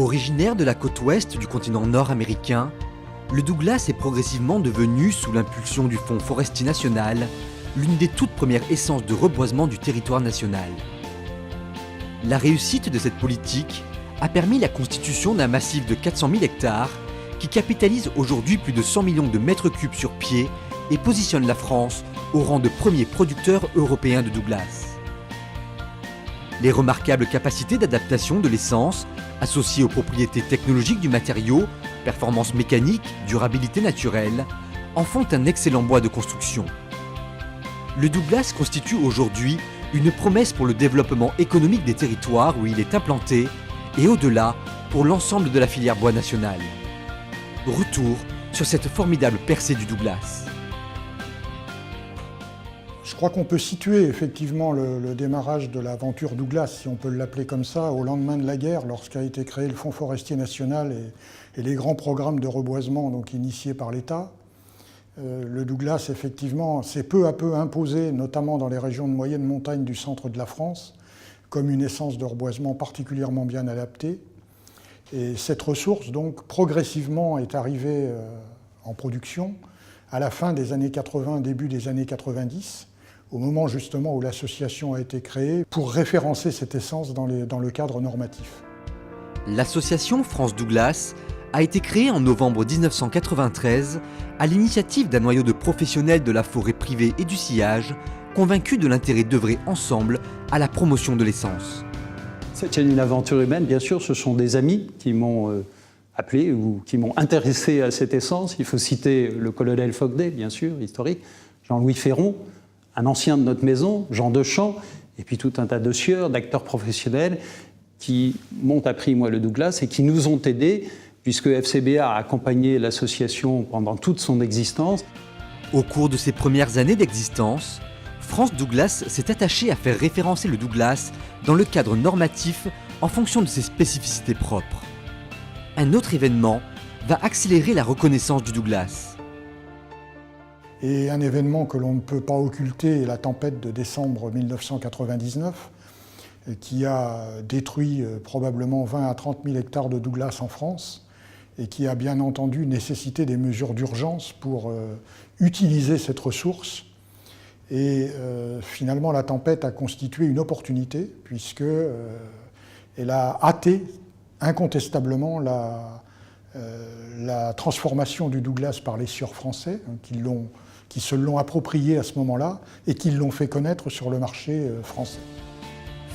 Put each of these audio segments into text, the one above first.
Originaire de la côte ouest du continent nord-américain, le Douglas est progressivement devenu, sous l'impulsion du Fonds forestier national, l'une des toutes premières essences de reboisement du territoire national. La réussite de cette politique a permis la constitution d'un massif de 400 000 hectares qui capitalise aujourd'hui plus de 100 millions de mètres cubes sur pied et positionne la France au rang de premier producteur européen de Douglas. Les remarquables capacités d'adaptation de l'essence, associées aux propriétés technologiques du matériau, performance mécanique, durabilité naturelle, en font un excellent bois de construction. Le Douglas constitue aujourd'hui une promesse pour le développement économique des territoires où il est implanté et au-delà pour l'ensemble de la filière bois nationale. Retour sur cette formidable percée du Douglas. Je crois qu'on peut situer effectivement le démarrage de l'aventure Douglas, si on peut l'appeler comme ça, au lendemain de la guerre, lorsqu'a été créé le Fonds forestier national et les grands programmes de reboisement donc, initiés par l'État. Le Douglas, effectivement, s'est peu à peu imposé, notamment dans les régions de moyenne montagne du centre de la France, comme une essence de reboisement particulièrement bien adaptée. Et cette ressource, donc, progressivement est arrivée en production à la fin des années 80, début des années 90, au moment justement où l'association a été créée pour référencer cette essence dans le cadre normatif. L'association France Douglas a été créée en novembre 1993 à l'initiative d'un noyau de professionnels de la forêt privée et du sillage, convaincus de l'intérêt d'œuvrer ensemble à la promotion de l'essence. C'est une aventure humaine, bien sûr, ce sont des amis qui m'ont appelé ou qui m'ont intéressé à cette essence. Il faut citer le colonel Fogdet, bien sûr, historique, Jean-Louis Ferron, un ancien de notre maison, Jean Dechamps, et puis tout un tas de sieurs, d'acteurs professionnels qui m'ont appris, moi, le Douglas et qui nous ont aidés, puisque FCBA a accompagné l'association pendant toute son existence. Au cours de ses premières années d'existence, France Douglas s'est attachée à faire référencer le Douglas dans le cadre normatif en fonction de ses spécificités propres. Un autre événement va accélérer la reconnaissance du Douglas. Et un événement que l'on ne peut pas occulter est la tempête de décembre 1999, qui a détruit probablement 20 à 30 000 hectares de Douglas en France et qui a bien entendu nécessité des mesures d'urgence pour utiliser cette ressource. Et finalement, la tempête a constitué une opportunité puisqu'elle a hâté incontestablement la transformation du Douglas par les sieurs français qui se l'ont approprié à ce moment-là et qui l'ont fait connaître sur le marché français.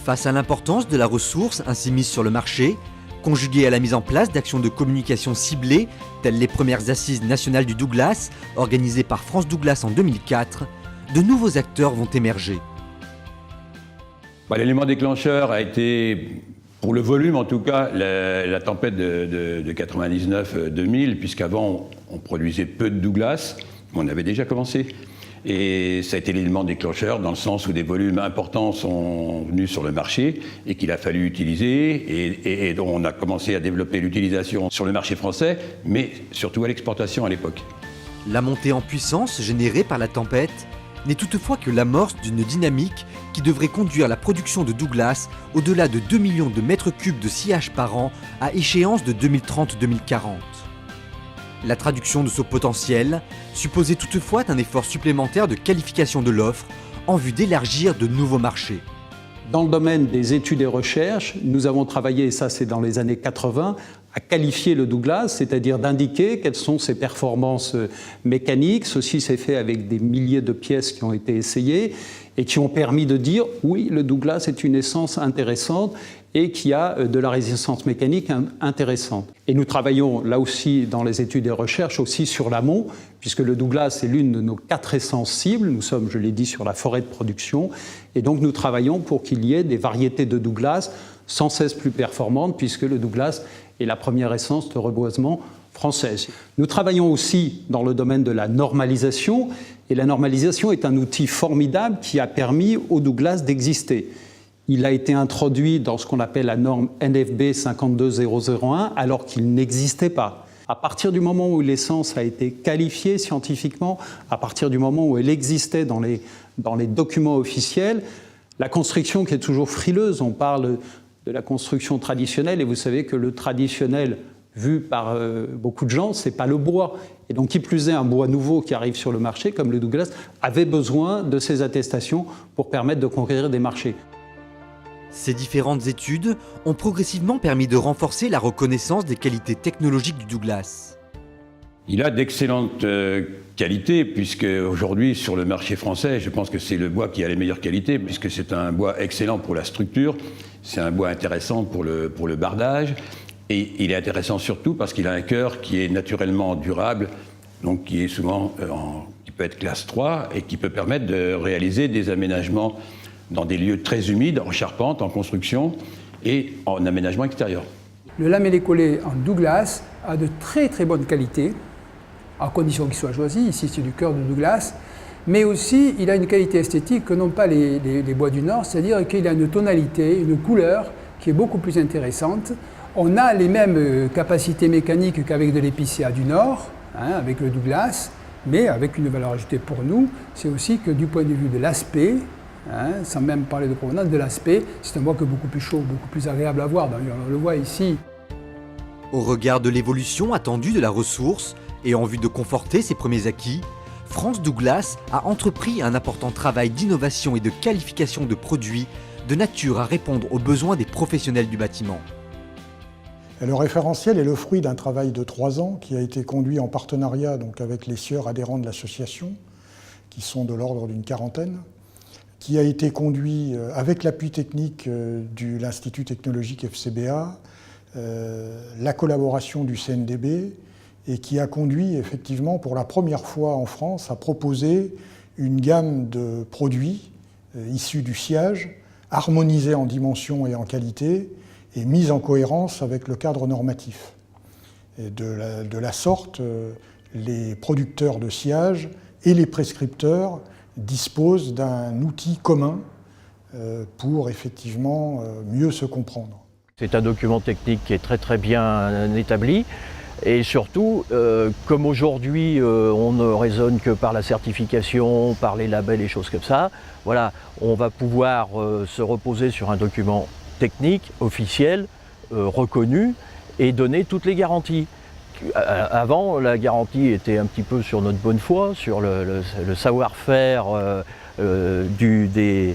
Face à l'importance de la ressource ainsi mise sur le marché, conjuguée à la mise en place d'actions de communication ciblées, telles les premières assises nationales du Douglas, organisées par France Douglas en 2004, de nouveaux acteurs vont émerger. L'élément déclencheur a été, pour le volume en tout cas, la tempête de 99-2000, puisqu'avant on produisait peu de Douglas, on avait déjà commencé. Et ça a été l'élément déclencheur dans le sens où des volumes importants sont venus sur le marché et qu'il a fallu utiliser et dont on a commencé à développer l'utilisation sur le marché français, mais surtout à l'exportation à l'époque. La montée en puissance générée par la tempête n'est toutefois que l'amorce d'une dynamique qui devrait conduire la production de Douglas au-delà de 2 millions de mètres cubes de sillage par an à échéance de 2030-2040. La traduction de ce potentiel supposait toutefois un effort supplémentaire de qualification de l'offre en vue d'élargir de nouveaux marchés. Dans le domaine des études et recherches, nous avons travaillé, et ça c'est dans les années 80, à qualifier le Douglas, c'est-à-dire d'indiquer quelles sont ses performances mécaniques. Ceci s'est fait avec des milliers de pièces qui ont été essayées et qui ont permis de dire oui, le Douglas est une essence intéressante et qui a de la résistance mécanique intéressante. Et nous travaillons là aussi dans les études et recherches aussi sur l'amont, puisque le Douglas est l'une de nos 4 essences cibles. Nous sommes, je l'ai dit, sur la forêt de production. Et donc nous travaillons pour qu'il y ait des variétés de Douglas sans cesse plus performantes, puisque le Douglas est la première essence de reboisement française. Nous travaillons aussi dans le domaine de la normalisation, et la normalisation est un outil formidable qui a permis au Douglas d'exister. Il a été introduit dans ce qu'on appelle la norme NFB 52001 alors qu'il n'existait pas. À partir du moment où l'essence a été qualifiée scientifiquement, à partir du moment où elle existait dans les documents officiels, la construction qui est toujours frileuse, on parle de la construction traditionnelle. Et vous savez que le traditionnel, vu par beaucoup de gens, c'est pas le bois. Et donc, qui plus est, un bois nouveau qui arrive sur le marché, comme le Douglas, avait besoin de ces attestations pour permettre de conquérir des marchés. Ces différentes études ont progressivement permis de renforcer la reconnaissance des qualités technologiques du Douglas. Il a d'excellentes qualités, puisque aujourd'hui, sur le marché français, je pense que c'est le bois qui a les meilleures qualités, puisque c'est un bois excellent pour la structure, c'est un bois intéressant pour le bardage, et il est intéressant surtout parce qu'il a un cœur qui est naturellement durable, donc qui est souvent, qui peut être classe 3, et qui peut permettre de réaliser des aménagements dans des lieux très humides, en charpente, en construction, et en aménagement extérieur. Le lamellé-collé en Douglas a de très très bonnes qualités, à condition qu'il soit choisi. Ici, c'est du cœur de Douglas. Mais aussi, il a une qualité esthétique que n'ont pas les bois du Nord, c'est-à-dire qu'il a une tonalité, une couleur qui est beaucoup plus intéressante. On a les mêmes capacités mécaniques qu'avec de l'épicéa du Nord, avec le Douglas, mais avec une valeur ajoutée pour nous, c'est aussi que du point de vue de l'aspect, sans même parler de provenance, de l'aspect, c'est un bois qui est beaucoup plus chaud, beaucoup plus agréable à voir. D'ailleurs, on le voit ici. Au regard de l'évolution attendue de la ressource et en vue de conforter ses premiers acquis, France Douglas a entrepris un important travail d'innovation et de qualification de produits de nature à répondre aux besoins des professionnels du bâtiment. Le référentiel est le fruit d'un travail de 3 ans qui a été conduit en partenariat donc, avec les sieurs adhérents de l'association, qui sont de l'ordre d'une 40aine, qui a été conduit avec l'appui technique de l'Institut technologique FCBA, la collaboration du CNDB, et qui a conduit effectivement pour la première fois en France à proposer une gamme de produits issus du sciage, harmonisés en dimension et en qualité, et mis en cohérence avec le cadre normatif. Et de la sorte, les producteurs de sciage et les prescripteurs disposent d'un outil commun pour effectivement mieux se comprendre. C'est un document technique qui est très très bien établi. Et surtout, comme aujourd'hui on ne raisonne que par la certification, par les labels et choses comme ça, voilà, on va pouvoir se reposer sur un document technique, officiel, reconnu et donner toutes les garanties. Avant, la garantie était un petit peu sur notre bonne foi, sur le savoir-faire des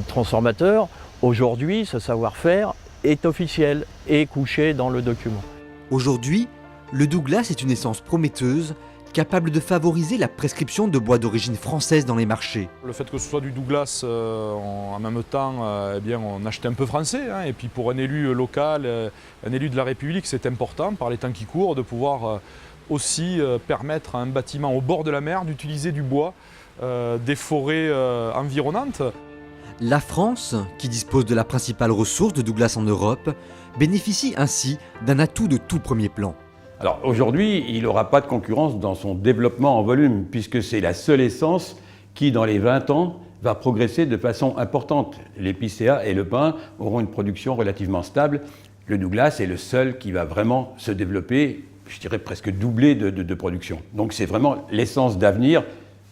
transformateurs. Aujourd'hui, ce savoir-faire est officiel et couché dans le document. Aujourd'hui, le Douglas est une essence prometteuse, capable de favoriser la prescription de bois d'origine française dans les marchés. Le fait que ce soit du Douglas, en même temps, eh bien, on achetait un peu français. Et puis pour un élu local, un élu de la République, c'est important, par les temps qui courent, de pouvoir aussi permettre à un bâtiment au bord de la mer d'utiliser du bois des forêts environnantes. La France, qui dispose de la principale ressource de Douglas en Europe, bénéficie ainsi d'un atout de tout premier plan. Alors aujourd'hui, il n'aura pas de concurrence dans son développement en volume, puisque c'est la seule essence qui, dans les 20 ans, va progresser de façon importante. L'épicéa et le pin auront une production relativement stable. Le Douglas est le seul qui va vraiment se développer, je dirais presque doubler de production. Donc c'est vraiment l'essence d'avenir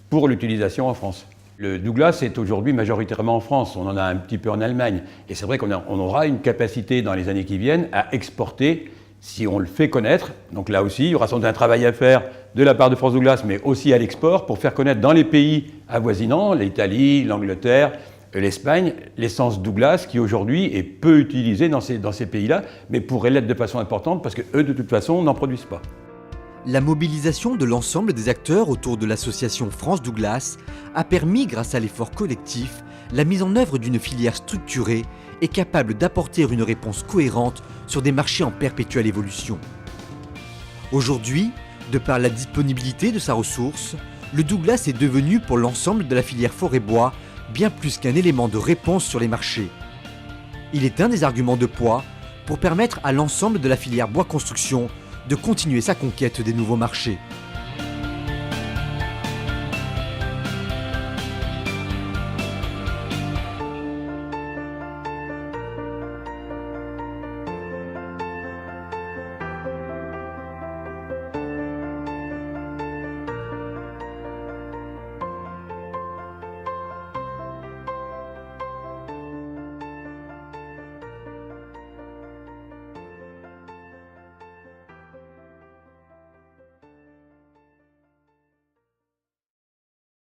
pour l'utilisation en France. Le Douglas est aujourd'hui majoritairement en France, on en a un petit peu en Allemagne. Et c'est vrai qu'on aura une capacité dans les années qui viennent à exporter si on le fait connaître. Donc là aussi, il y aura sans doute un travail à faire de la part de France Douglas, mais aussi à l'export, pour faire connaître dans les pays avoisinants, l'Italie, l'Angleterre, l'Espagne, l'essence Douglas, qui aujourd'hui est peu utilisée dans ces pays-là, mais pourrait l'être de façon importante, parce qu'eux, de toute façon, n'en produisent pas. La mobilisation de l'ensemble des acteurs autour de l'association France Douglas a permis, grâce à l'effort collectif, la mise en œuvre d'une filière structurée et capable d'apporter une réponse cohérente sur des marchés en perpétuelle évolution. Aujourd'hui, de par la disponibilité de sa ressource, le Douglas est devenu pour l'ensemble de la filière forêt-bois bien plus qu'un élément de réponse sur les marchés. Il est un des arguments de poids pour permettre à l'ensemble de la filière bois-construction de continuer sa conquête des nouveaux marchés.